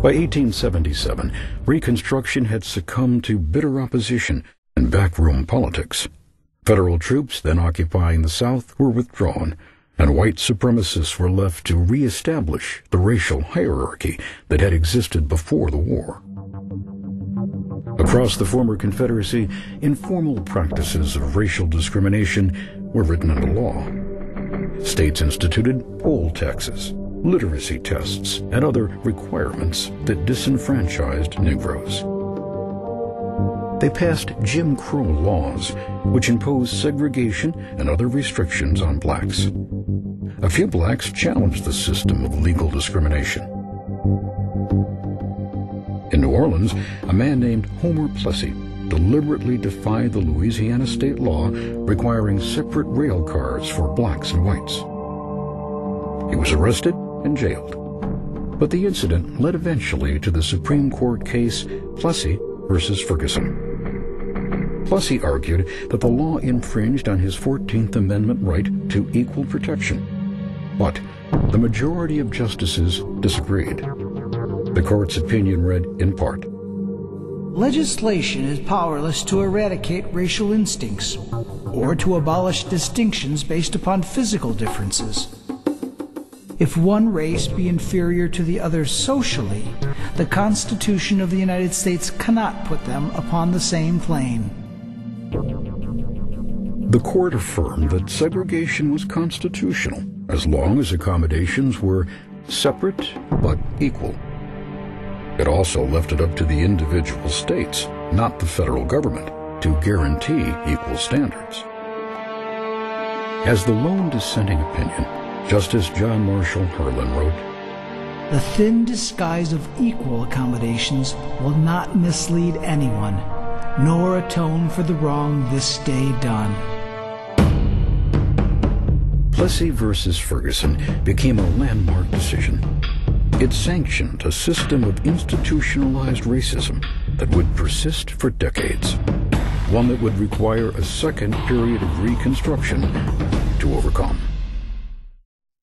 By 1877, Reconstruction had succumbed to bitter opposition and backroom politics. Federal troops then occupying the South were withdrawn, and white supremacists were left to reestablish the racial hierarchy that had existed before the war. Across the former Confederacy, informal practices of racial discrimination were written into law. States instituted poll taxes, literacy tests, and other requirements that disenfranchised Negroes. They passed Jim Crow laws, which imposed segregation and other restrictions on blacks. A few blacks challenged the system of legal discrimination. In New Orleans, a man named Homer Plessy deliberately defied the Louisiana state law requiring separate rail cars for blacks and whites. He was arrested and jailed. But the incident led eventually to the Supreme Court case Plessy versus Ferguson. Plessy argued that the law infringed on his 14th Amendment right to equal protection. But the majority of justices disagreed. The court's opinion read in part, "Legislation is powerless to eradicate racial instincts or to abolish distinctions based upon physical differences. If one race be inferior to the other socially, the Constitution of the United States cannot put them upon the same plane." The court affirmed that segregation was constitutional as long as accommodations were separate but equal. It also left it up to the individual states, not the federal government, to guarantee equal standards. As the lone dissenting opinion, Justice John Marshall Harlan wrote, "The thin disguise of equal accommodations will not mislead anyone, nor atone for the wrong this day done." Plessy versus Ferguson became a landmark decision. It sanctioned a system of institutionalized racism that would persist for decades, one that would require a second period of Reconstruction to overcome.